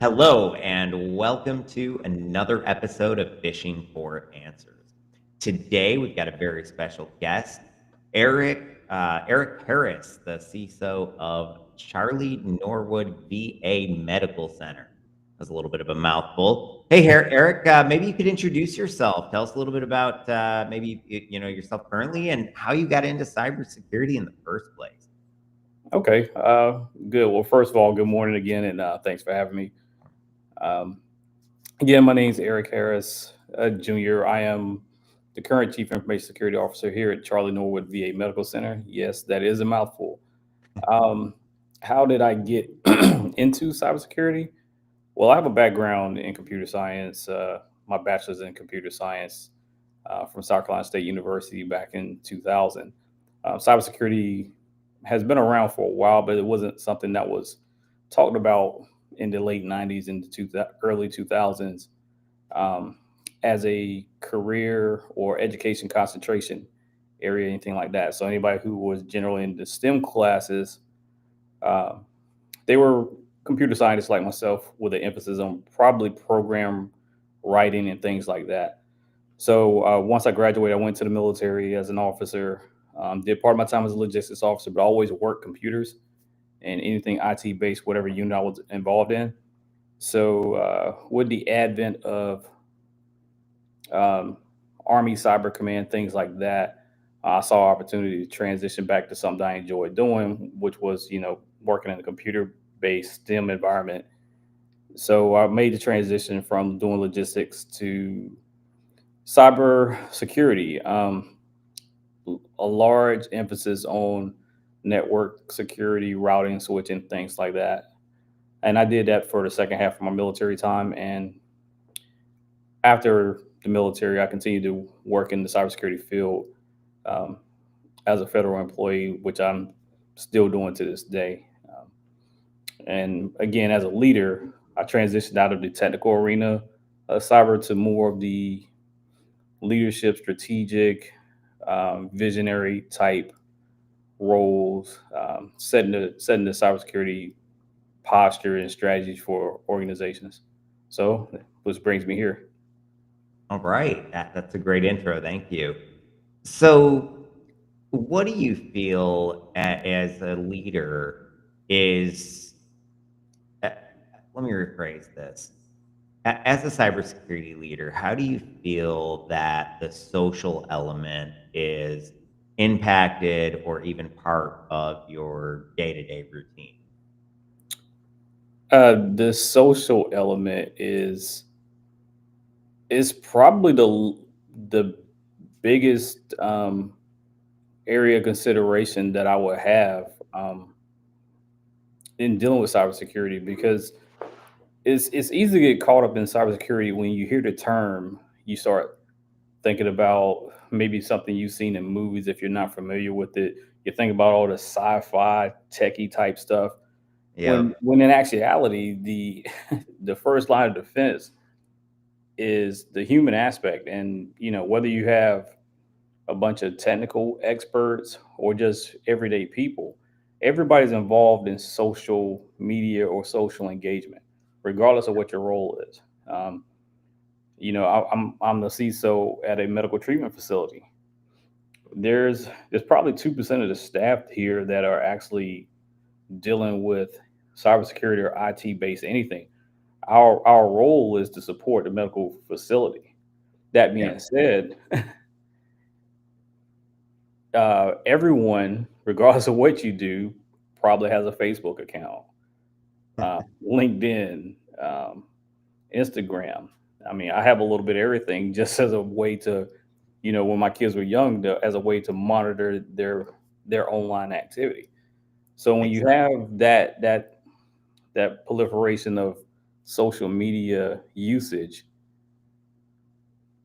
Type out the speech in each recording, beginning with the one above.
Hello, and welcome to another episode of Fishing for Answers. Today, we've got a very special guest, Eric Harris, the CISO of Charlie Norwood VA Medical Center. That's a little bit of a mouthful. Hey, Eric, maybe you could introduce yourself. Tell us a little bit about yourself currently and how you got into cybersecurity in the first place. Okay, good. Well, first of all, good morning again, and thanks for having me. Um, Again, my name is Eric Harris, Jr. I am the current Chief Information Security Officer here at Charlie Norwood VA Medical Center. Yes, that is a mouthful. Um, how did I get into cybersecurity? Well, I have a background in computer science. My bachelor's in computer science from South Carolina State University back in 2000. Cybersecurity has been around for a while, but it wasn't something that was talked about in the late 90s and early 2000s um, as a career or education concentration area, anything like that. So anybody who was generally in the STEM classes, uh, they were computer scientists like myself with an emphasis on probably program writing and things like that. So once I graduated, I went to the military as an officer. Did part of my time as a logistics officer, but I always worked computers and anything IT based, whatever unit I was involved in. So with the advent of um, Army Cyber Command, things like that, I saw opportunity to transition back to something I enjoyed doing, which was working in a computer based STEM environment. So I made the transition from doing logistics to cyber security. A large emphasis on network security, routing, switching, things like that. And I did that for the second half of my military time. And after the military, I continued to work in the cybersecurity field um, as a federal employee, which I'm still doing to this day. And again, as a leader, I transitioned out of the technical arena of cyber to more of the leadership, strategic, visionary type roles, setting the cybersecurity posture and strategies for organizations. So, which brings me here. All right, that's a great intro. Thank you. So, what do you feel as a leader is, uh, let me rephrase this. As a cybersecurity leader, how do you feel that the social element is impacted or even part of your day to day routine? The social element is probably the biggest area of consideration that I would have in dealing with cybersecurity because it's easy to get caught up in cybersecurity when you hear the term. You start thinking about maybe something you've seen in movies if you're not familiar with it. You think about all the sci-fi techie type stuff Yep. when in actuality the the first line of defense is the human aspect. And whether you have a bunch of technical experts or just everyday people, everybody's involved in social media or social engagement regardless of what your role is. I'm the CISO at a medical treatment facility. There's probably 2% of the staff here that are actually dealing with cybersecurity or IT based anything. Our role is to support the medical facility. That being Yep. said, everyone, regardless of what you do, probably has a Facebook account, LinkedIn, Instagram. I mean, I have a little bit of everything just as a way to, when my kids were young, as a way to monitor their online activity. So when Makes you sense. have that proliferation of social media usage,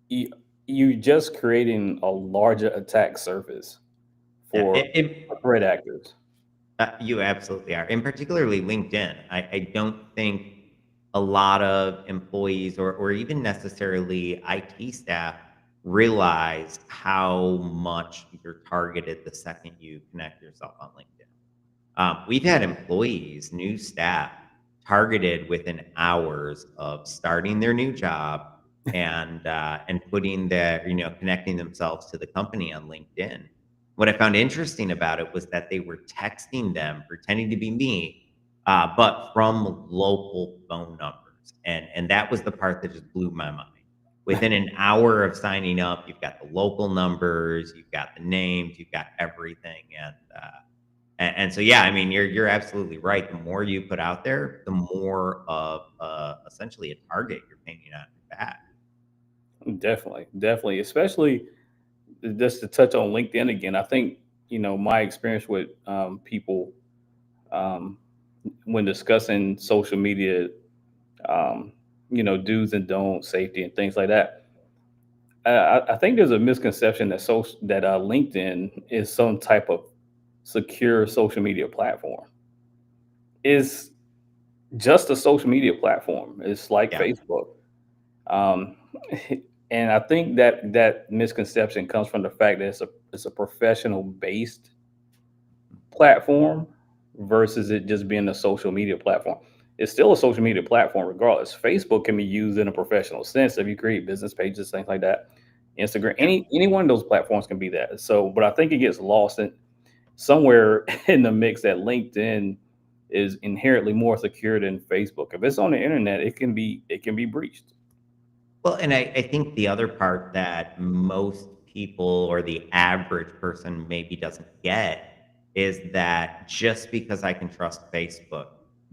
you, you're just creating a larger attack surface Yeah. for threat actors. You absolutely are, and particularly LinkedIn. I don't think a lot of employees or even necessarily IT staff realize how much you're targeted the second you connect yourself on LinkedIn. We've had employees, new staff, targeted within hours of starting their new job and putting their, connecting themselves to the company on LinkedIn. What I found interesting about it was that they were texting them, pretending to be me, but from local phone numbers, and that was the part that just blew my mind. Within an hour of signing up, you've got the local numbers, you've got the names, you've got everything, and so, yeah, I mean, you're absolutely right. The more you put out there, the more of essentially a target you're painting on your back. Definitely, definitely, especially just to touch on LinkedIn again. I think my experience with people um, when discussing social media, um, do's and don'ts, safety, and things like that. I think there's a misconception that LinkedIn is some type of secure social media platform. Is just a social media platform. It's like Yeah. Facebook. Um, and I think that misconception comes from the fact that it's a professional based platform versus it just being a social media platform. It's still a social media platform regardless. Facebook can be used in a professional sense if you create business pages, things like that. Instagram, Yeah. any one of those platforms can be that. So, but I think it gets lost in somewhere in the mix that LinkedIn is inherently more secure than Facebook. If it's on the internet, it can be breached. Well, and I think the other part that most people or the average person maybe doesn't get is that just because I can trust Facebook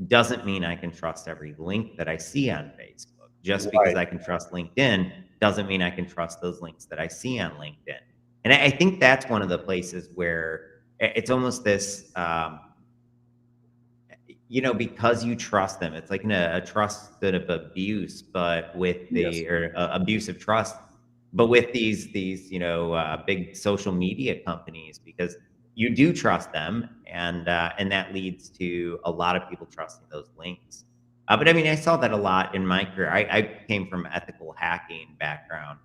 doesn't mean I can trust every link that I see on Facebook. Just because Right. I can trust LinkedIn doesn't mean I can trust those links that I see on LinkedIn. And I think that's one of the places where it's almost this. Because you trust them, it's like a trusted of abuse, but with Yes. the or abuse of trust, but with these big social media companies, because you do trust them, and that leads to a lot of people trusting those links. But I mean, I saw that a lot in my career. I came from ethical hacking background,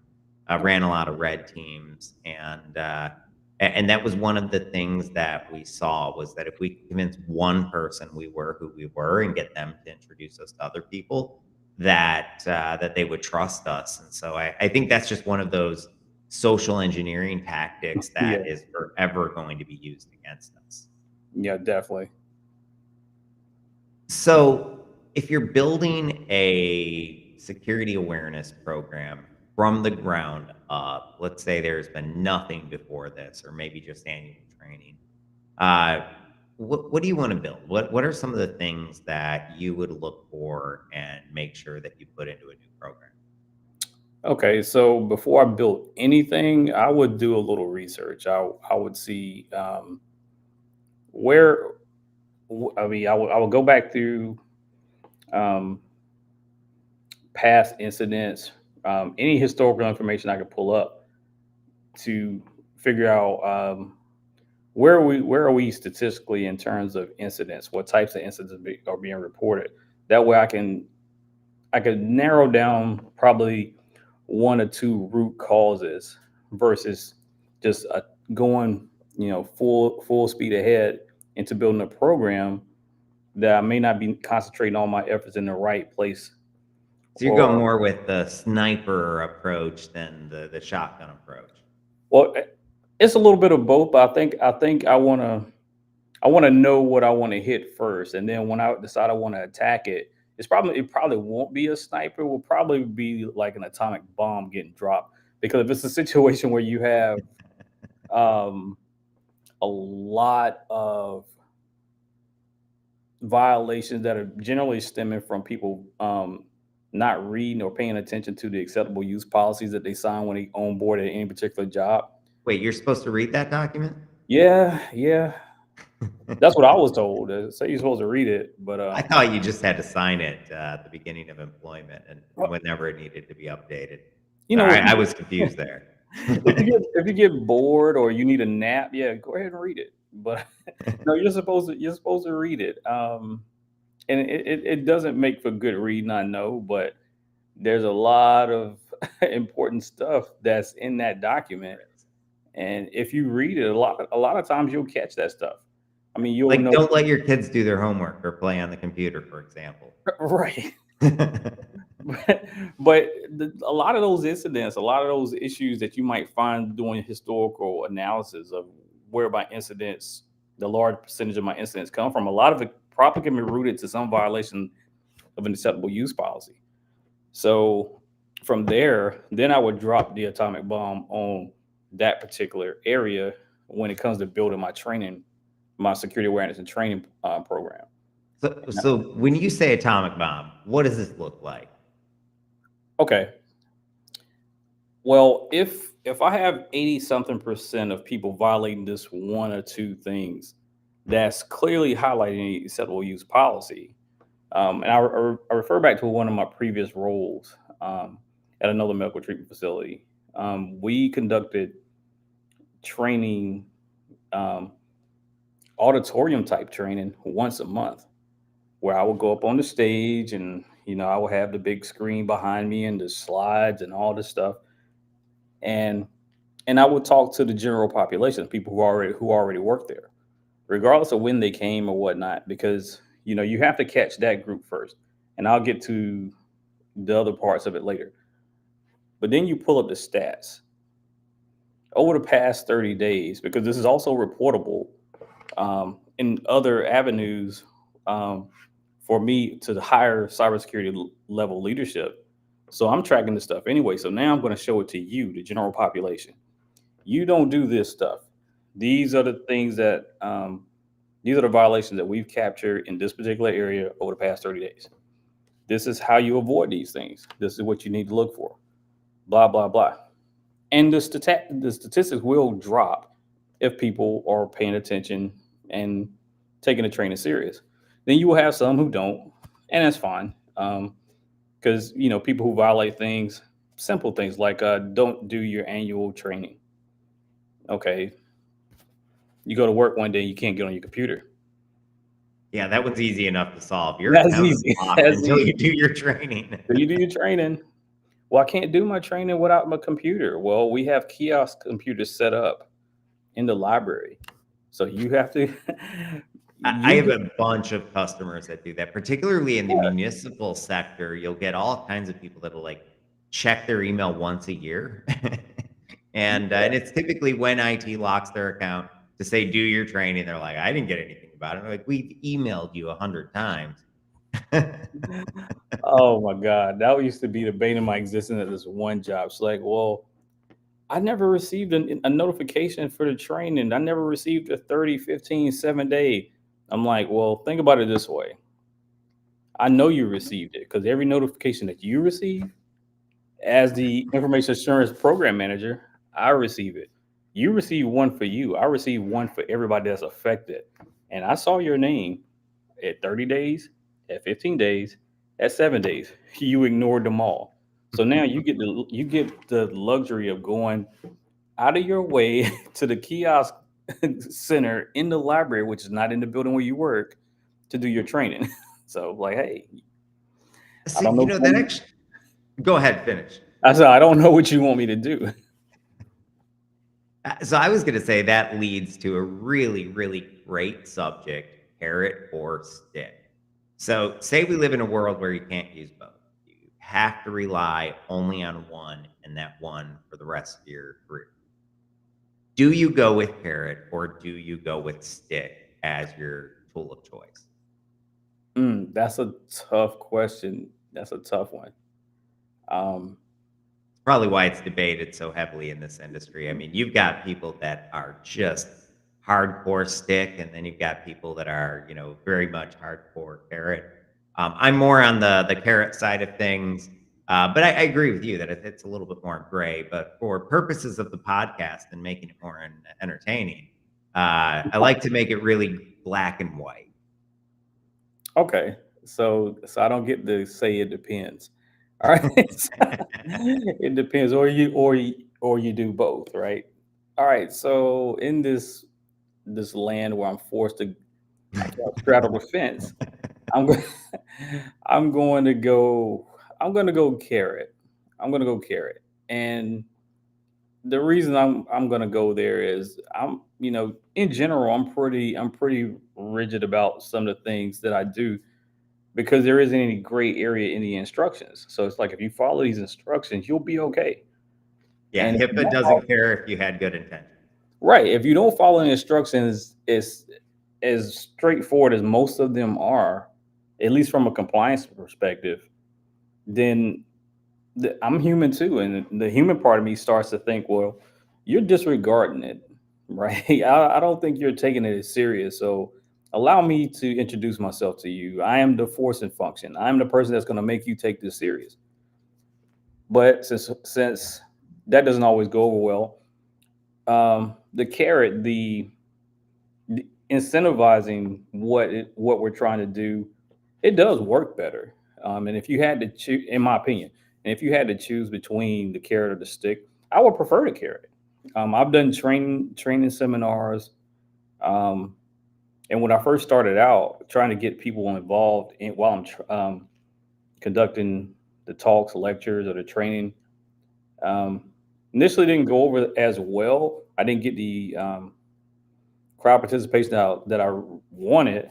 ran a lot of red teams, and that was one of the things that we saw was that if we could convince one person we were who we were and get them to introduce us to other people, that they would trust us. And so I think that's just one of those social engineering tactics Yeah. that is forever going to be used against us. Yeah. Definitely. So, if you're building a security awareness program from the ground up, let's say there's been nothing before this, or maybe just annual training, uh, what do you want to build? What are some of the things that you would look for and make sure that you put into a new program? Okay. So before I built anything, I would do a little research. I would see where. I mean, I would go back through um, past incidents, any historical information I could pull up to figure out where are we statistically in terms of incidents, what types of incidents are being reported. That way, I could narrow down probably one or two root causes versus just going full speed ahead into building a program that I may not be concentrating all my efforts in the right place. So you're going Or more with the sniper approach than the shotgun approach. well, it's a little bit of both. But I think I want to know what I want to hit first, and then when I decide I want to attack it, it probably won't be a sniper. It will probably be like an atomic bomb getting dropped. Because if it's a situation where you have um, a lot of violations that are generally stemming from people not reading or paying attention to the acceptable use policies that they sign when they on board at any particular job. Wait, you're supposed to read that document? Yeah, yeah, that's what I was told. Say you're supposed to read it, but I thought you just had to sign it at the beginning of employment and well, whenever it needed to be updated. you know, Sorry, I was confused there. if you get bored or you need a nap, yeah, go ahead and read it. But no, you're supposed to read it. And it doesn't make for good reading, I know, but there's a lot of important stuff that's in that document. And if you read it a lot of times you'll catch that stuff. I mean, you'll Like, know. don't let your kids do their homework or play on the computer, for example. Right. But a lot of those incidents, a lot of those issues that you might find doing historical analysis of where my incidents, the large percentage of my incidents come from, a lot of it probably can be rooted to some violation of an acceptable use policy. So from there, then I would drop the atomic bomb on that particular area when it comes to building my training, my security awareness and training program. So when you say atomic bomb, what does this look like? Okay. Well, if I have 80 something percent of people violating this one or two things, that's clearly highlighting the acceptable use policy. And I refer back to one of my previous roles at another medical treatment facility. We conducted training, um, auditorium type training once a month, where I would go up on the stage and I would have the big screen behind me and the slides and all this stuff, and I would talk to the general population, people who already work there, regardless of when they came or whatnot, because you have to catch that group first, and I'll get to the other parts of it later. But then you pull up the stats over the past 30 days, because this is also reportable in other avenues for me to the higher cybersecurity level leadership. So I'm tracking this stuff anyway. So now I'm going to show it to you, the general population. You don't do this stuff. These are the things that these are the violations that we've captured in this particular area over the past 30 days. This is how you avoid these things. This is what you need to look for. Blah blah blah. And the statistics will drop if people are paying attention and taking the training serious. Then you will have some who don't, and that's fine. Because people who violate things, simple things like don't do your annual training. Okay, you go to work one day, you can't get on your computer. Yeah, that one's easy enough to solve. Your That's account is easy. locked That's until you easy. do your training. So you do your training. Well, I can't do my training without my computer. Well, we have kiosk computers set up in the library, so you have to. I you have get, a bunch of customers that do that, particularly in the yeah, municipal sector. You'll get all kinds of people that'll like check their email once a year, and it's typically when IT locks their account to say do your training. They're like, I didn't get anything about it. I'm like, we've emailed you 100 times. oh my God, that used to be the bane of my existence at this one job. It's like, well, I never received a notification for the training. I never received a 30, 15, 7 day. I'm like, well, think about it this way. I know you received it because every notification that you receive, as the information assurance program manager, I receive it. You receive one for you. I receive one for everybody that's affected. And I saw your name at 30 days, at 15 days, at 7 days. You ignored them all. So now you get the luxury of going out of your way to the kiosk center in the library, which is not in the building where you work, to do your training. So like, hey, I See, don't know. that actually. Go ahead, finish. I said, I don't know what you want me to do. So I was going to say that leads to a really, really great subject, carrot or stick. So say we live in a world where you can't use both. You have to rely only on one and that one for the rest of your career. Do you go with carrot or do you go with stick as your tool of choice? That's a tough question. That's a tough one. Um, Probably why it's debated so heavily in this industry. I mean, you've got people that are just hardcore stick, and then you've got people that are, very much hardcore carrot. I'm more on the carrot side of things, but I agree with you that it's a little bit more gray. But for purposes of the podcast and making it more entertaining, I like to make it really black and white. okay, so I don't get to say it depends. All right, it depends, or you do both, right? All right, so in this land where I can't straddle the fence. I'm going. I'm going to go. I'm going to go carrot. I'm going to go carrot, and the reason I'm gonna go there is in general I'm pretty rigid about some of the things that I do because there isn't any gray area in the instructions. So it's like if you follow these instructions, you'll be okay. Yeah, And if you HIPAA don't doesn't care if you had good intentions. right, if you don't follow the instructions, it's as straightforward as most of them are, at least from a compliance perspective. Then I'm human too, and the human part of me starts to think, well, you're disregarding it, right? I don't think you're taking it as serious. So allow me to introduce myself to you. I am the force and function. I'm the person that's going to make you take this serious. But since that doesn't always go over well, the carrot, the incentivizing what we're trying to do, it does work better. And if you had to choose, in my opinion, and if you had to choose between the carrot or the stick, I would prefer the carrot. I've done training seminars, um, and when I first started out, trying to get people involved in while I'm conducting the talks, lectures, or the training, um, initially didn't go over as well. I didn't get the crowd participation that I wanted,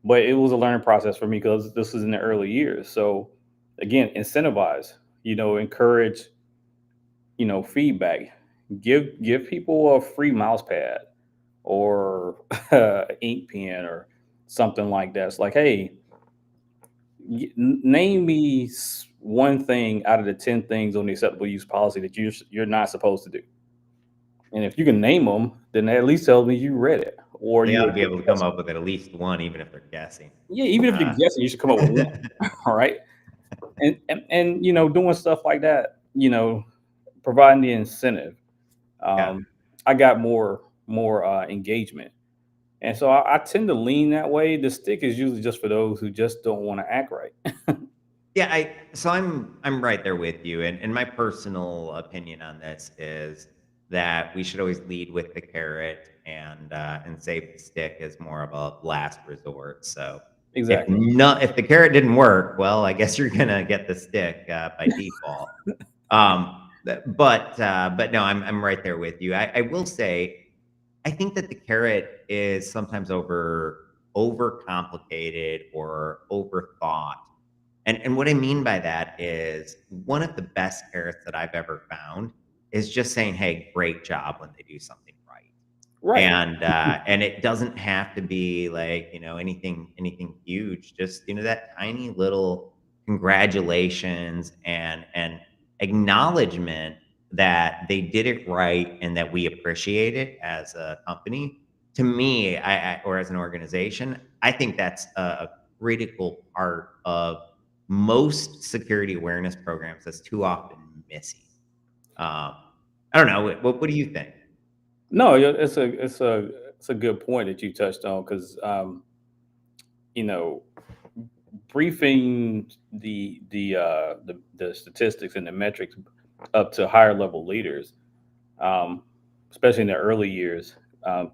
but it was a learning process for me because this was in the early years. So again, incentivize, encourage, feedback, give people a free mouse pad or ink pen or something like that. It's like, hey, name me one thing out of the 10 things on the acceptable use policy that you're not supposed to do. And if you can name them, then that at least tells me you read it or They ought you. to be able to come up with at least one, even if they're guessing. Yeah, even if you're Uh, guessing, you should come up with one. All right. And doing stuff like that, providing the incentive, yeah. um, I got more engagement. And so I tend to lean that way. The stick is usually just for those who just don't want to act right. Yeah, I'm right there with you, and my personal opinion on this is that we should always lead with the carrot and save the stick as more of a last resort. So Exactly. if the carrot didn't work, well, I guess you're gonna get the stick by default. But no, I'm right there with you. I will say I think that the carrot is sometimes overcomplicated or overthought. And what I mean by that is one of the best carrots that I've ever found is just saying, "Hey, great job," when they do something right. Right. And it doesn't have to be like, anything huge, just, that tiny little congratulations and acknowledgement that they did it right and that we appreciate it as a company. To me, or as an organization, I think that's a critical part of most security awareness programs that's too often missing. Um, I don't know. What do you think? No, it's a good point that you touched on because you know briefing the statistics and the metrics up to higher level leaders, um, especially in the early years. Um,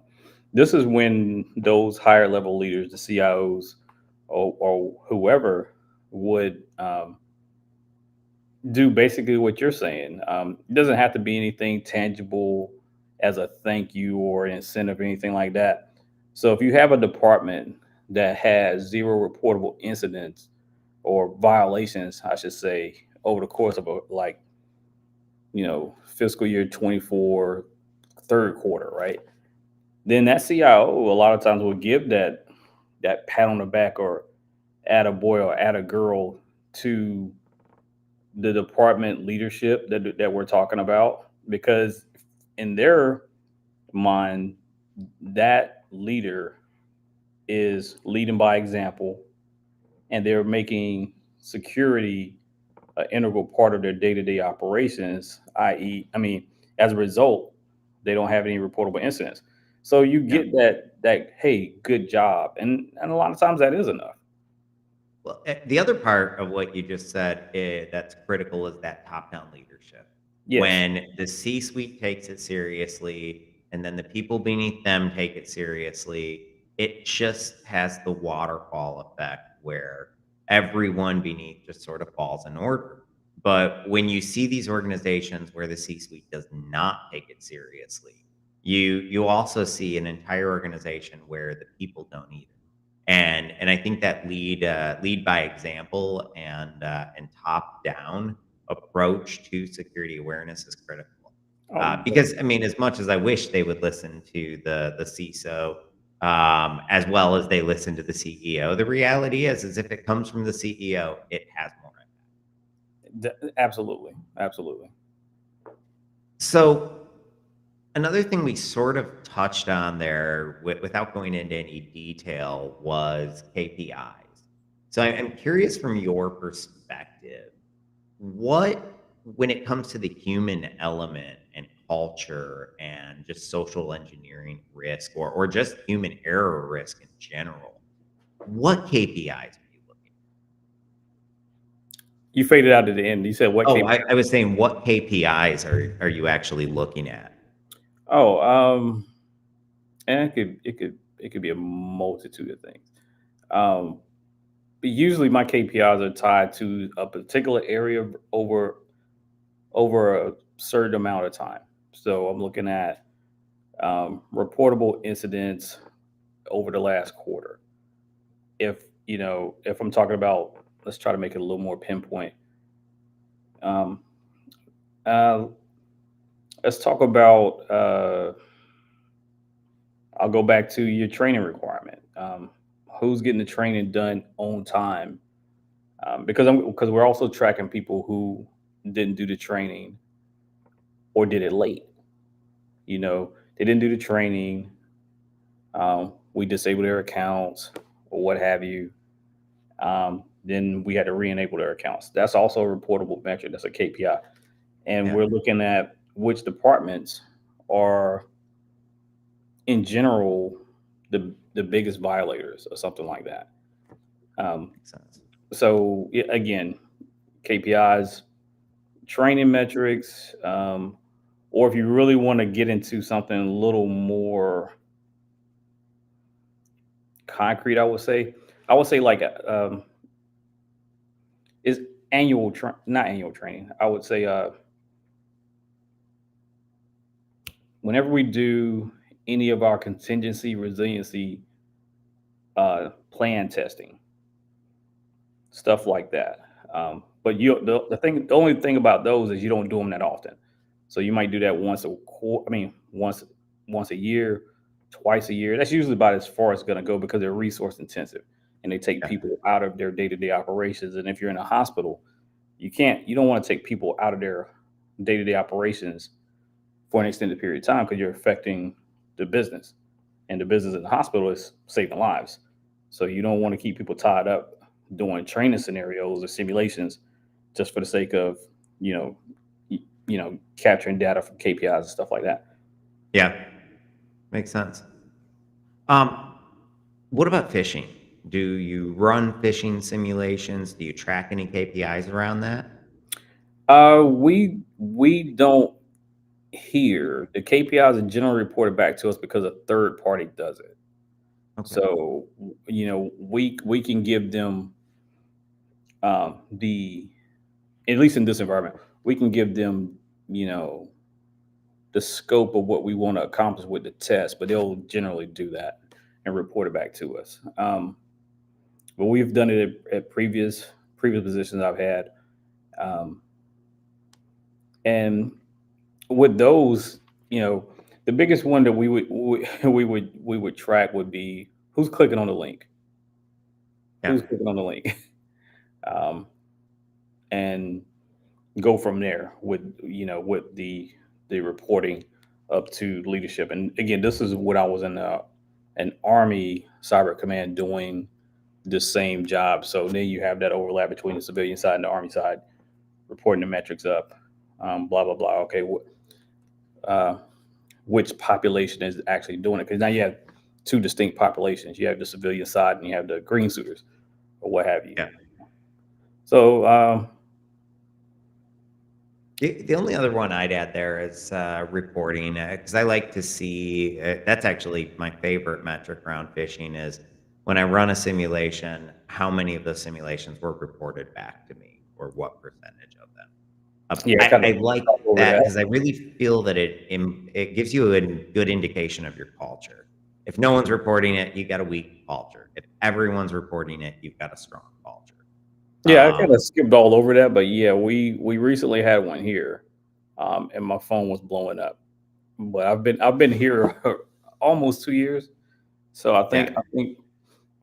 this is when those higher level leaders, the CIOs or whoever, would do basically what you're saying. It doesn't have to be anything tangible as a thank you or an incentive or anything like that. So if you have a department that has zero reportable incidents or violations, I should say, over the course of fiscal year 24 third quarter, right? Then that CIO a lot of times will give that pat on the back or add a boy or add a girl to the department leadership that we're talking about because in their mind that leader is leading by example and they're making security an integral part of their day-to-day operations, i.e., I mean, as a result, they don't have any reportable incidents. So you Yeah. get that hey, good job. And a lot of times that is enough. Well, the other part of what you just said that's critical is that top-down leadership. Yes. When the C-suite takes it seriously, and then the people beneath them take it seriously, it just has the waterfall effect where everyone beneath just sort of falls in order. But when you see these organizations where the C-suite does not take it seriously. You also see an entire organization where the people don't either. And I think that lead by example and top down approach to security awareness is critical. Oh, Because I mean, as much as I wish they would listen to the CISO, as well as they listen to the CEO, the reality is if it comes from the CEO, it has more impact. absolutely, absolutely. So another thing we sort of touched on there without going into any detail was KPIs. So I'm curious from your perspective, what, when it comes to the human element and culture and just social engineering risk or just human error risk in general, what KPIs are you looking You faded out at the end. You said at? what Oh, came? I was saying, what KPIs are you actually looking at? Oh, and it could be a multitude of things. Um, but usually my KPIs are tied to a particular area over a certain amount of time. So I'm looking at reportable incidents over the last quarter. If I'm talking about, let's try to make it a little more pinpoint. Um, uh, let's talk about. I'll go back to your training requirement. Who's getting the training done on time? Because we're also tracking people who didn't do the training or did it late. They didn't do the training. We disabled their accounts or what have you. Then we had to re-enable their accounts. That's also a reportable metric. That's a KPI, and Yeah, we're looking at which departments are, in general, the biggest violators or something like that. Um, makes sense. so again, KPIs, training metrics, or if you really want to get into something a little more concrete, I would say like is not annual training. I would say whenever we do any of our contingency resiliency plan testing, stuff like that. But the only thing about those is you don't do them that often. So you might do that once a quarter. I mean, once a year, twice a year. That's usually about as far as it's going to go because they're resource intensive and they take Yeah, people out of their day to day operations. And if you're in a hospital, you don't want to take people out of their day to day operations for an extended period of time because you're affecting the business, and the business in the hospital is saving lives. So you don't want to keep people tied up doing training scenarios or simulations just for the sake of you know capturing data from KPIs and stuff like that. yeah, makes sense. Um, what about phishing? Do you run phishing simulations? Do you track any KPIs around that? We don't hear the KPIs are generally reported back to us because a third party does it. Okay. So we can give them the at least in this environment we can give them you know the scope of what we want to accomplish with the test, but they'll generally do that and report it back to us. But we've done it at previous positions I've had, um, and with those, the biggest one that we would track would be who's clicking on the link, Yeah. who's clicking on the link, um, and go from there with the reporting up to leadership. And again, this is what I was in an Army cyber command doing the same job. So then you have that overlap between the civilian side and the Army side, reporting the metrics up, blah blah blah. Okay, uh, which population is actually doing it? Because now you have two distinct populations. You have the civilian side and you have the green suiters or what have you. Yeah. So The only other one I'd add there is reporting, because I like to see that's actually my favorite metric around phishing is when I run a simulation, how many of those simulations were reported back to me or what percentage of them. Yeah, kind I of like over that that. because I really feel that it gives you a good indication of your culture. If no one's reporting it, you got a weak culture. If everyone's reporting it, you've got a strong culture. Yeah, I kind Um, of skipped all over that, but yeah, we recently had one here, and my phone was blowing up. But I've been here almost 2 years, so yeah,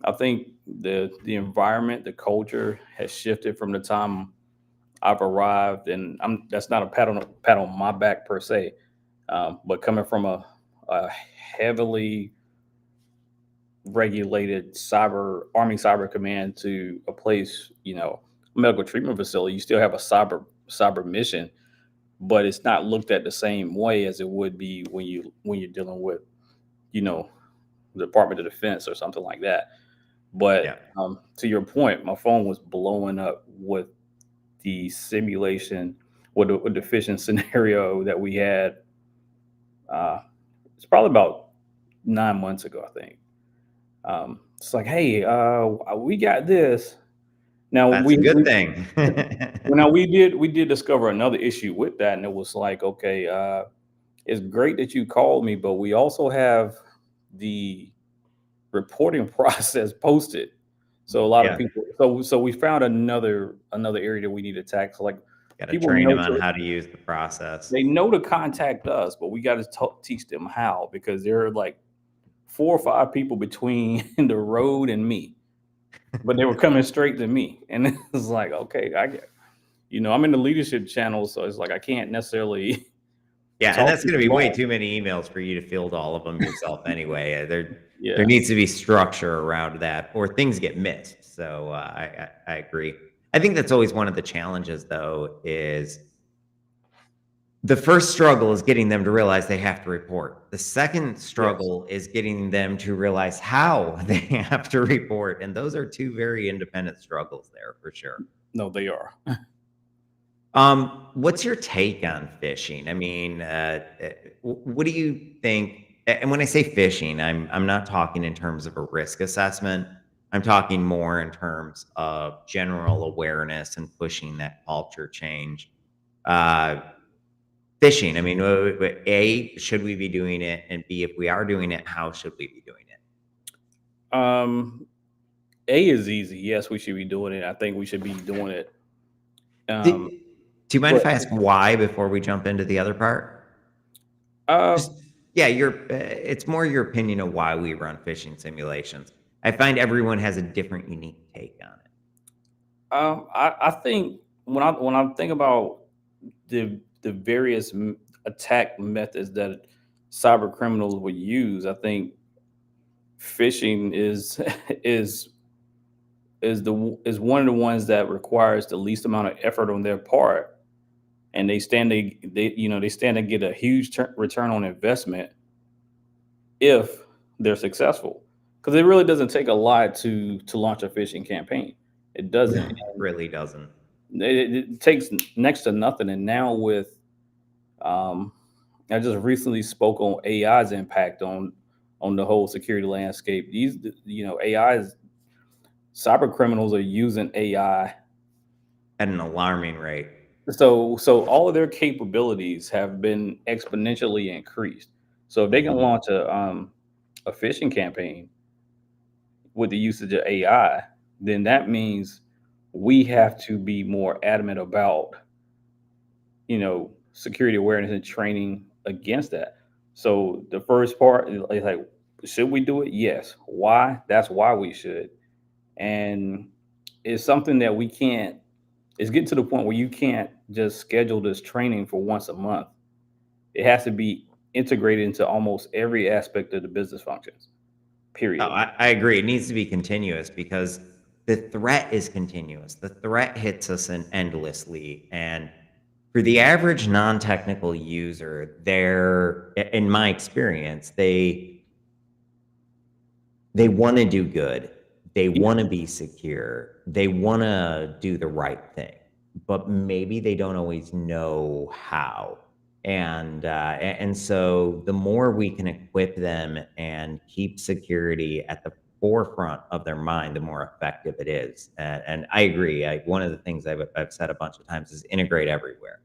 I think the environment, the culture has shifted from the time I've arrived, and that's not a pat on my back per se, but coming from a heavily regulated cyber command to a place, medical treatment facility, you still have a cyber mission, but it's not looked at the same way as it would be when you're dealing with, you know, the Department of Defense or something like that. yeah. But to your point, my phone was blowing up with the simulation, with the phishing scenario that we had. Uh, it's probably about 9 months ago, I think. It's like, hey, we got this. Now That's a good we thing. well, now we did discover another issue with that, and it was like, okay, it's great that you called me, but we also have the reporting process posted. So a lot of Yeah, people, so we found another area that we need to tackle. Like got to people train know them on to how to use the process. they know to contact us, but we got to teach them how, because there are like 4 or 5 people between the road and me, but they were coming straight to me, and it was like, okay, I'm in the leadership channel, so it's like I can't necessarily Yeah, and talk that's to going to be them way all. too many emails for you to field all of them yourself anyway. There Yeah. needs to be structure around that, or things get missed. So I agree. I think that's always one of the challenges, though, is the first struggle is getting them to realize they have to report. The second Yes. struggle is getting them to realize how they have to report, and those are two very independent struggles there for sure. No, they are. What's your take on phishing? I mean, what do you think? And when I say phishing, I'm not talking in terms of a risk assessment. I'm talking more in terms of general awareness and pushing that culture change. Uh, Phishing. I mean, A, should we be doing it? And B, if we are doing it, how should we be doing it? Um, A is easy. Yes, we should be doing it. I think we should be doing it. Do, Um, do you mind but if I ask why before we jump into the other part? uh, Just yeah, it's more your opinion of why we run phishing simulations. I find everyone has a different unique take on it. I think when I think about the various attack methods that cyber criminals would use, I think phishing is is one of the ones that requires the least amount of effort on their part, and they stand to get a huge return on investment if they're successful, because it really doesn't take a lot to launch a phishing campaign. It doesn't. No, really doesn't. It takes next to nothing. And now with um, I just recently spoke on AI's impact on the whole security landscape. These AI's cyber criminals are using AI. At an alarming rate. So all of their capabilities have been exponentially increased. So if they can Mhm. launch a phishing campaign with the usage of AI, then that means we have to be more adamant about, security awareness and training against that. So the first part is like, should we do it? Yes. Why? That's why we should. And it's something that we can't. It's getting to the point where you can't just schedule this training for once a month. It has to be integrated into almost every aspect of the business functions. Oh, Period. I agree. It needs to be continuous because the threat is continuous. The threat hits us endlessly. And for the average non-technical user, in my experience, they want to do good. They Yeah. want to be secure. They want to do the right thing, but maybe they don't always know how. And so the more we can equip them and keep security at the forefront of their mind, the more effective it is. And I agree. One of the things I've said a bunch of times is integrate everywhere.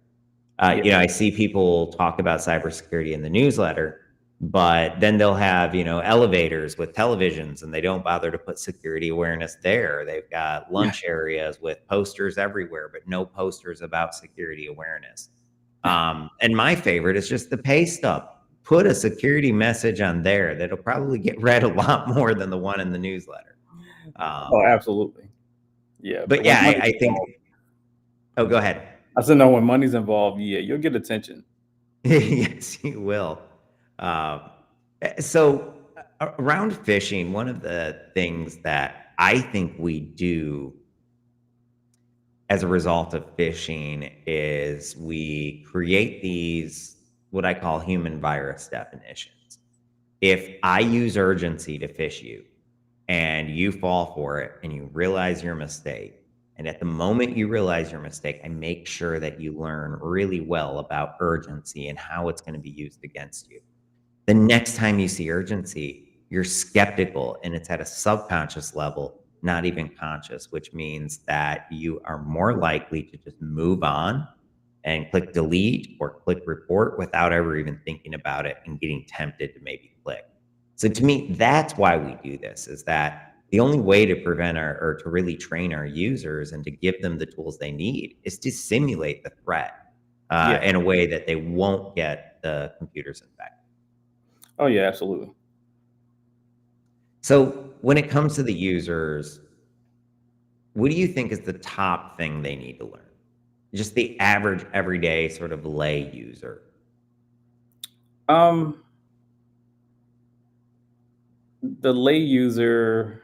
Yeah. I see people talk about cybersecurity in the newsletter, but then they'll have, elevators with televisions and they don't bother to put security awareness there. They've got lunch areas with posters everywhere, but no posters about security awareness. And my favorite is just the pay stub. Put a security message on there that'll probably get read a lot more than the one in the newsletter. Oh, absolutely. Yeah. But When yeah, money's I think. involved, Oh, go ahead. I said no. When money's involved, yeah, you'll get attention. Yes, you will. So around phishing, one of the things that I think we do as a result of phishing is we create these, what I call human virus definitions. If I use urgency to phish you and you fall for it and you realize your mistake, and at the moment you realize your mistake, I make sure that you learn really well about urgency and how it's going to be used against you. The next time you see urgency, you're skeptical and it's at a subconscious level, not even conscious, which means that you are more likely to just move on and click delete or click report without ever even thinking about it and getting tempted to maybe click. So to me, that's why we do this, is that the only way to prevent or to really train our users and to give them the tools they need is to simulate the threat Yeah. in a way that they won't get the computers infected. Oh yeah, absolutely. So when it comes to the users, what do you think is the top thing they need to learn? Just the average, everyday sort of lay user. The lay user,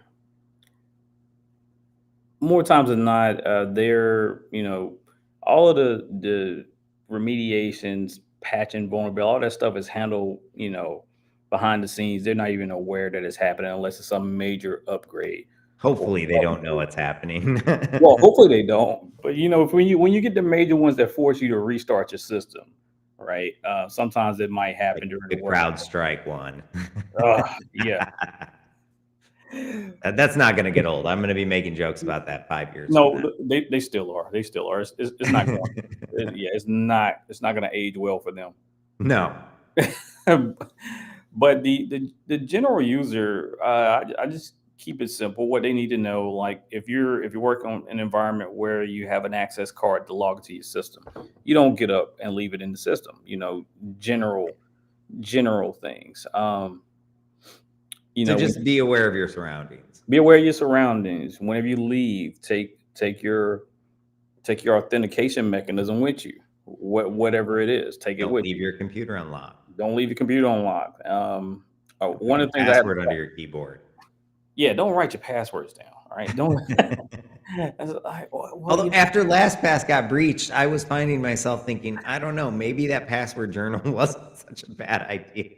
more times than not, they're all of the remediations, patching, vulnerability, all that stuff is handled behind the scenes. They're not even aware that it's happening unless it's some major upgrade. Hopefully they don't know what's happening. Well, hopefully they don't. But if when you get the major ones that force you to restart your system, right? Sometimes it might happen during the the work. CrowdStrike one. Yeah. That's not going to get old. I'm going to be making jokes about that 5 years. No, from now. they still are. They still are. It's not going. It's not. It's not going to age well for them. No. But the general user, I just keep it simple. What they need to know, like if you work on an environment where you have an access card to log into your system, you don't get up and leave it in the system. General things. So just be aware of your surroundings. Be aware of your surroundings. Whenever you leave, take your authentication mechanism with you. Whatever it is, take it with you. Don't leave your computer unlocked. Don't leave your computer unlocked. One of the things password under your keyboard. Yeah, don't write your passwords down. All right, don't. Although after LastPass got breached, I was finding myself thinking, I don't know, maybe that password journal wasn't such a bad idea.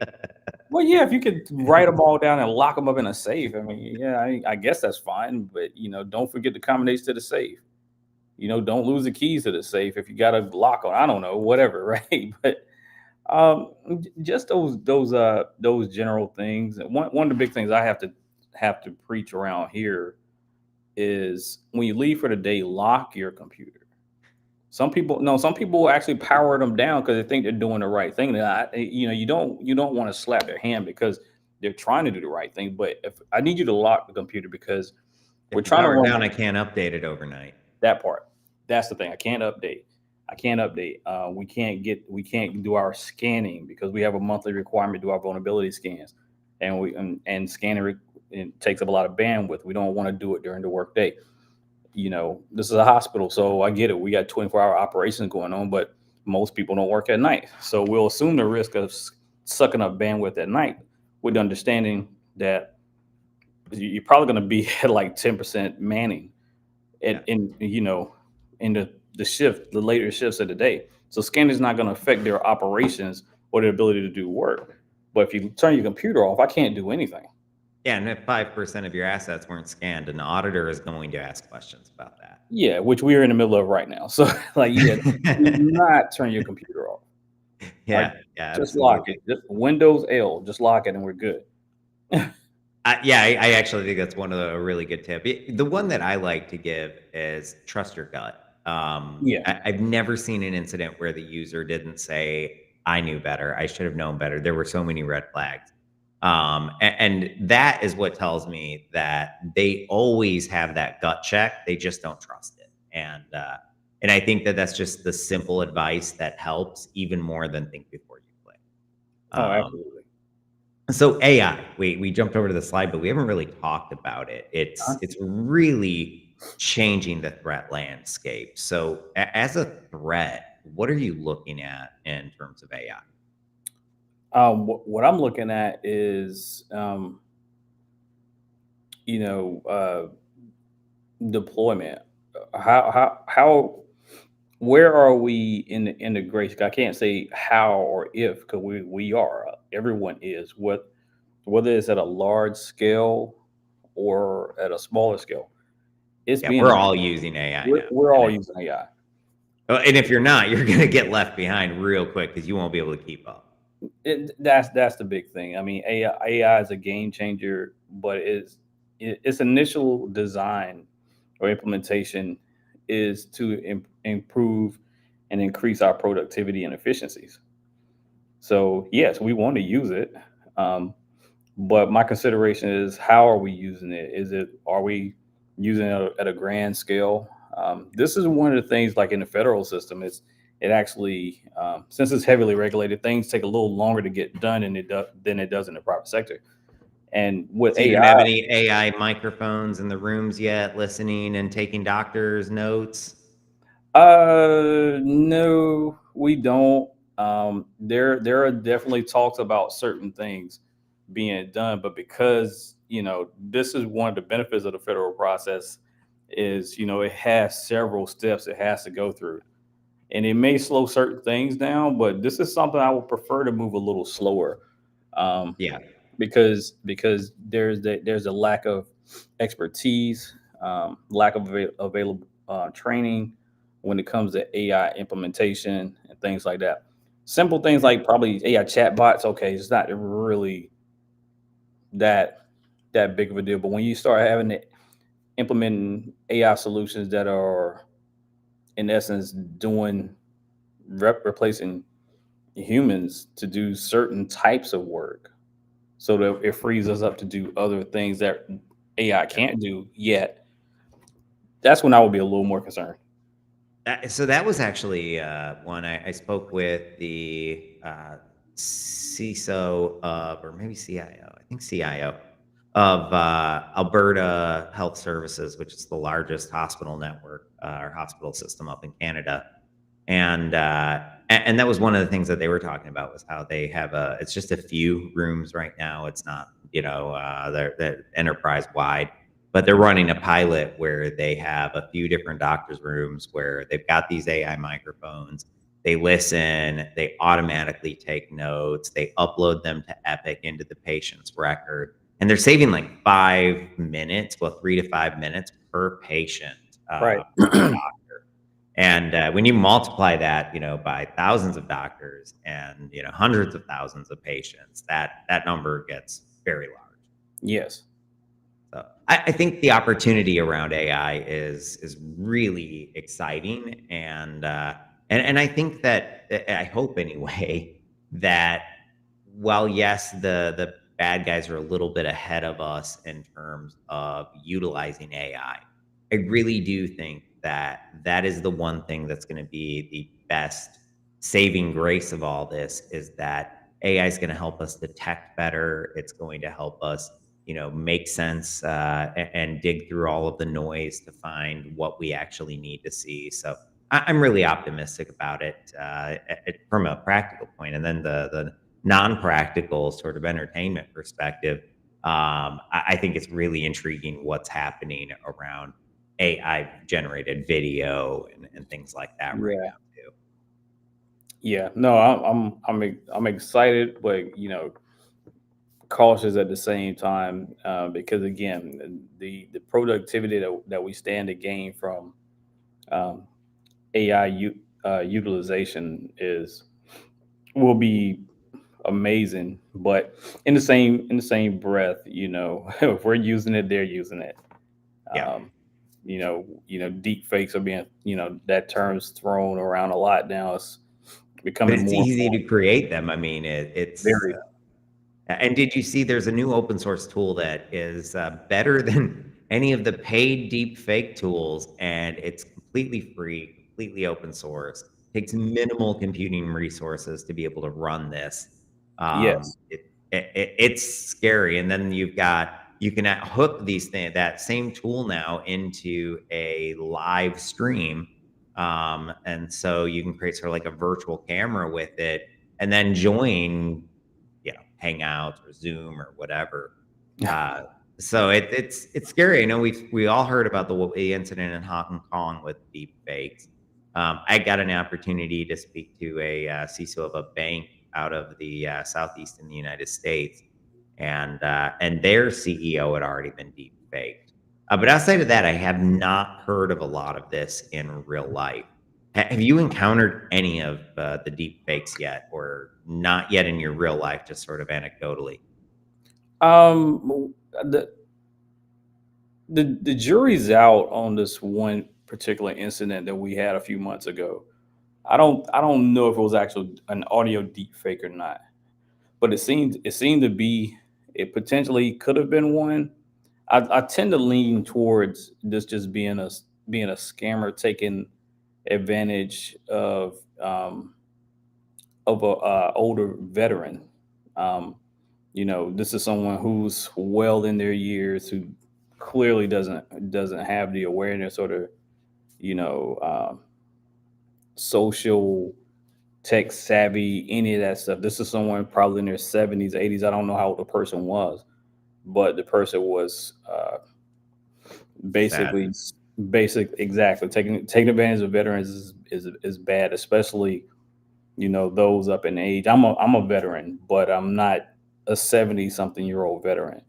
Well, yeah, if you could write them all down and lock them up in a safe, I mean, yeah, I guess that's fine. But don't forget the combination to the safe. Don't lose the keys to the safe if you got a lock on. I don't know, whatever, right? But just those general things. One of the big things I have to preach around here is when you leave for the day, lock your computer. Some people will actually power them down because they think they're doing the right thing. You don't want to slap their hand because they're trying to do the right thing. But if I need you to lock the computer because we're trying to run down, I can't update it overnight. That part. That's the thing. I can't update. We can't do our scanning because we have a monthly requirement to do our vulnerability scans, and scanning it takes up a lot of bandwidth. We don't want to do it during the workday. This is a hospital, so I get it. We got 24-hour operations going on, but most people don't work at night. So we'll assume the risk of sucking up bandwidth at night with understanding that you're probably going to be at like 10% manning in the later shifts of the day. So scanning is not going to affect their operations or their ability to do work. But if you turn your computer off, I can't do anything. Yeah, and if 5% of your assets weren't scanned, an auditor is going to ask questions about that. Yeah, which we are in the middle of right now. So, do not turn your computer off. Yeah, just lock it. Just Windows L, just lock it, and we're good. I actually think that's one of the really good tips. The one that I like to give is trust your gut. Yeah. I've never seen an incident where the user didn't say, "I knew better. I should have known better." There were so many red flags. And that is what tells me that they always have that gut check. They just don't trust it. And I think that that's just the simple advice that helps even more than think before you click. Oh, Um, absolutely. so AI, we jumped over to the slide, but we haven't really talked about it. Huh? It's really changing the threat landscape. So as a threat, what are you looking at in terms of AI? What I'm looking at is, you know, deployment. How where are we in the integration? I can't say how or if, because we are. Everyone is. Whether it's at a large scale or at a smaller scale, it's Yeah, we're being all using AI now. we're And all it, using AI. and if you're not, you're going to get left behind real quick because you won't be able to keep up. That's the big thing. I mean, AI is a game changer, but its initial design or implementation is to improve and increase our productivity and efficiencies. So yes, we want to use it, um, but my consideration is how are we using it? Are we using it at a grand scale? This is one of the things like in the federal system. It actually since it's heavily regulated, things take a little longer to get done than it does in the private sector. And with So you don't have AI, any AI microphones in the rooms yet, listening and taking doctors' notes? no, we don't. There are definitely talks about certain things being done, but because this is one of the benefits of the federal process is it has several steps it has to go through, and it may slow certain things down, but this is something I would prefer to move a little slower, um, Yeah. because there's a lack of expertise, lack of available training when it comes to AI implementation and things like that. Simple things Yeah. like probably AI chatbots. Okay, it's not really that big of a deal, but when you start having to implementing AI solutions that are in essence doing replacing humans to do certain types of work so that it frees us up to do other things that AI Yeah. can't do yet. That's when I would be a little more concerned. So that was actually one I spoke with the CISO of, or maybe CIO, I think CIO of Alberta Health Services, which is the largest hospital network or hospital system up in Canada. And that was one of the things that they were talking about was how they have it's just a few rooms right now. It's not, they're enterprise wide, but they're running a pilot where they have a few different doctors' rooms where they've got these AI microphones. They listen, they automatically take notes, they upload them to Epic into the patient's record, and they're saving like 5 minutes, well, 3 to 5 minutes per patient Right. per doctor. And when you multiply that, by thousands of doctors and hundreds of thousands of patients, that number gets very large. Yes. So I think the opportunity around AI is really exciting, and I think that I hope anyway that while yes the bad guys are a little bit ahead of us in terms of utilizing I really do think that that is the one thing that's going to be the best saving grace of all this is that AI is going to help us detect better. It's going to help us make sense and dig through all of the noise to find what we actually need to see. So I'm really optimistic about it, from a practical point, and then the non-practical sort of entertainment perspective. I think it's really intriguing what's happening around AI generated video and things like that right Yeah. now too. Yeah. No, I'm excited, but cautious at the same time, because again, the productivity that we stand to gain from um, AI utilization is will be amazing. But in the same breath, if we're using it, they're using it. Yeah. Um, deep fakes are being, that term's thrown around a lot now. It's But becoming it's more and easy more to create them. I mean, it's very. and did you see there's a new open source tool that is better than any of the paid deep fake tools, and it's completely free, completely open source. Takes minimal computing resources to be able to run this. Yes. It's scary, and then you can hook that same tool now into a live stream, and so you can create sort of like a virtual camera with it, and then join Hangouts or Zoom or whatever. Uh, so it's scary. I know we all heard about the incident in Hong Kong with deep fakes. I got an opportunity to speak to a CISO of a bank out of the southeast in the United States, and their CEO had already been deep faked. But outside of that, I have not heard of a lot of this in real life. Have you encountered any of the deep fakes yet, or not yet in your real life, just sort of anecdotally? The the jury's out on this one particular incident that we had a few months ago. I don't know if it was actually an audio deep fake or not, but it seemed to be, it potentially could have been one. I tend to lean towards this just being a scammer taking advantage of a older veteran. Um, this is someone who's well in their years, who clearly doesn't have the awareness or the you know social tech savvy, any of that stuff. This is someone probably in their 70s, 80s. I don't know how old the person was, but the person was Sad. basically exactly taking advantage of veterans is bad, especially those up in age. I'm a veteran, but I'm not a 70 something year old veteran,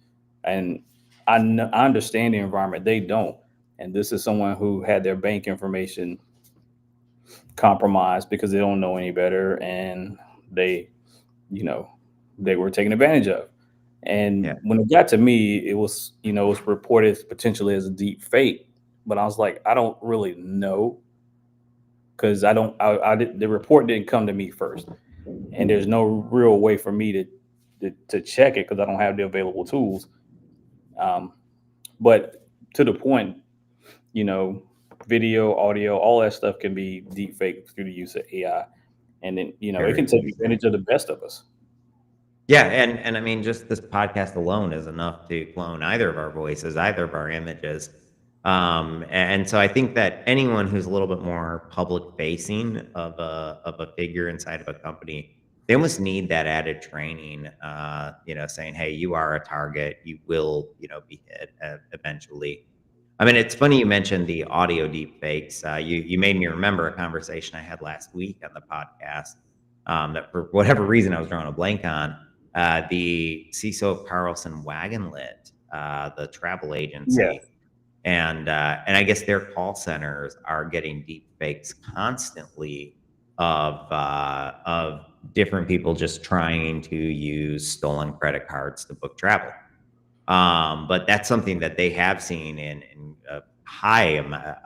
and I understand the environment. They don't, and this is someone who had their bank information compromised because they don't know any better, and they you know they were taken advantage of. Yeah, And when it got to me, it was reported potentially as a deep fake, but I was like, I don't really know, because I don't. The report didn't come to me first, and there's no real way for me to check it because I don't have the available tools. Um, but to the point, you know, video, audio, all that stuff can be deep fake through the use of AI, and then it very can take easily. advantage of the best of us. Yeah, and I mean, just this podcast alone is enough to clone either of our voices, either of our images. And so I think that anyone who's a little bit more public facing of a figure inside of a company, they almost need that added training. Saying, "Hey, you are a target. You will, be hit eventually." I mean, it's funny you mentioned the audio deep fakes. You made me remember a conversation I had last week on the podcast, that for whatever reason I was drawing a blank on. The CISO of Carlson Wagonlit, the travel Yeah. agency, and I guess their call centers are getting deep fakes constantly of different people just trying to use stolen credit cards to book travel. But that's something that they have seen in a high amount,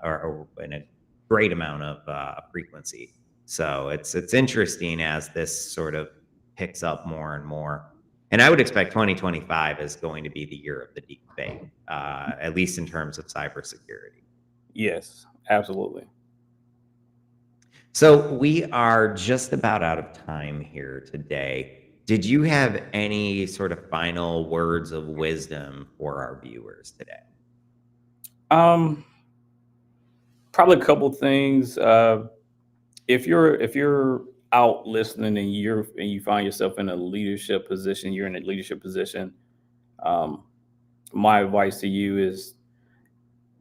or in a great amount of frequency. So it's interesting as this sort of picks up more and more. And I would expect 2025 is going to be the year of the deep fake, at least in terms of cybersecurity. Yes, absolutely. So we are just about out of time here today. Did you have any sort of final words of wisdom for our viewers today? Um, Probably a couple things. If you're out listening and you find yourself in a leadership position, you're in a leadership position. Um, my advice to you is,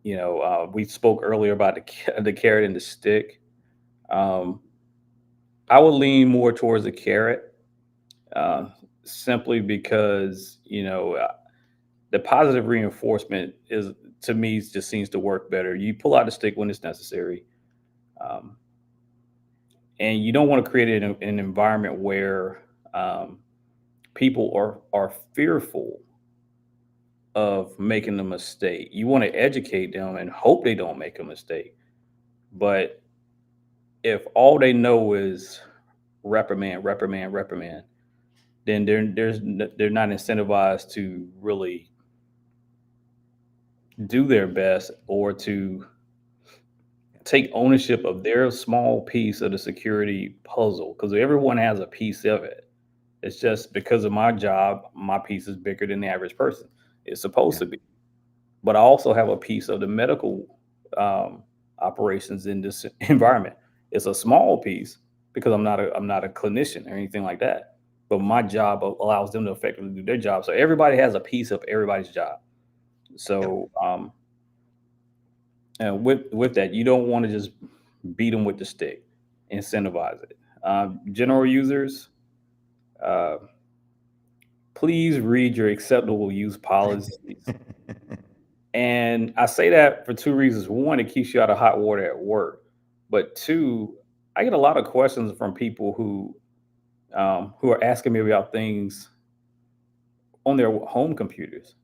we spoke earlier about the carrot and the stick. Um, I would lean more towards the carrot, uh, simply because the positive reinforcement is, to me, just seems to work better. You pull out the stick when it's necessary, um, and you don't want to create an environment where people are fearful of making a mistake. You want to educate them and hope they don't make a mistake. But if all they know is reprimand, reprimand, reprimand, then they're not incentivized to really do their best or to take ownership of their small piece of the security puzzle, because everyone has a piece of it. It's just because of my job, my piece is bigger than the average person. It's supposed Yeah. to be. But I also have a piece of the medical operations in this environment. It's a small piece because I'm not a clinician or anything like that. But my job allows them to effectively do their job. So everybody has a piece of everybody's job. Yep. So and with that, you don't want to just beat them with the stick, incentivize it. General users, uh, please read your acceptable use policies. And I say that for two reasons. One, it keeps you out of hot water at work. But two, I get a lot of questions from people who are asking me about things on their home computers.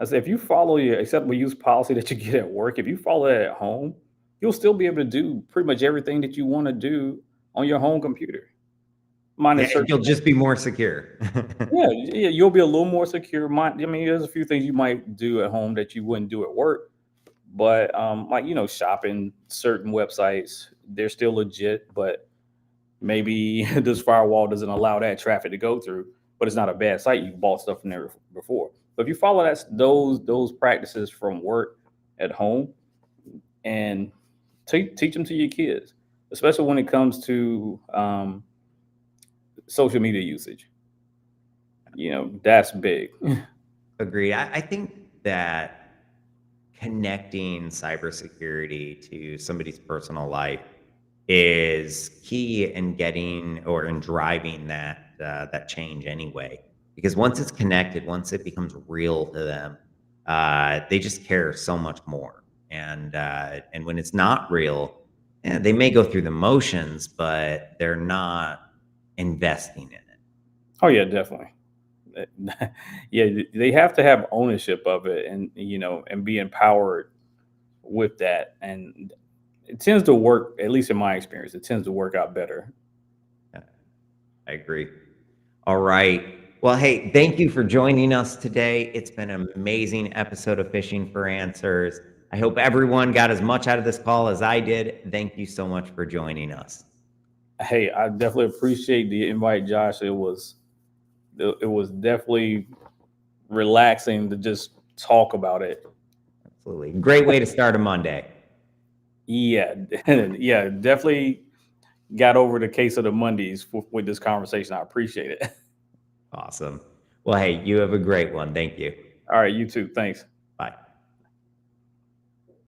I said, if you follow your acceptable use policy that you get at work, if you follow that at home, you'll still be able to do pretty much everything that you want to do on your home computer. Minus Yeah, certain, you'll just be more secure. yeah, you'll be a little more secure. I mean, there's a few things you might do at home that you wouldn't do at work, but like shopping, certain websites, they're still legit, but maybe this firewall doesn't allow that traffic to go through. But it's not a bad site. You bought stuff from there before. But if you follow those practices from work at home and teach them to your kids, especially when it comes to social media usage, that's big. Agree. I think that connecting cybersecurity to somebody's personal life is key in getting or in driving that change anyway. Because once it's connected, once it becomes real to them, they just care so much more. And when it's not real, they may go through the motions, but they're not investing in it. Oh yeah, definitely. Yeah, they have to have ownership of it, and and be empowered with that. And it tends to work, at least in my experience, it tends to work out better. Yeah, I agree. All right. Well, hey, thank you for joining us today. It's been an amazing episode of Fishing for Answers. I hope everyone got as much out of this call as I did. Thank you so much for joining us. Hey, I definitely appreciate the invite, Josh. It was definitely relaxing to just talk about it. Absolutely. Great way to start a Monday. Yeah, yeah, definitely got over the case of the Mondays with this conversation. I appreciate it. Awesome. Well, hey, you have a great one. Thank you. All right, you too. Thanks. Bye.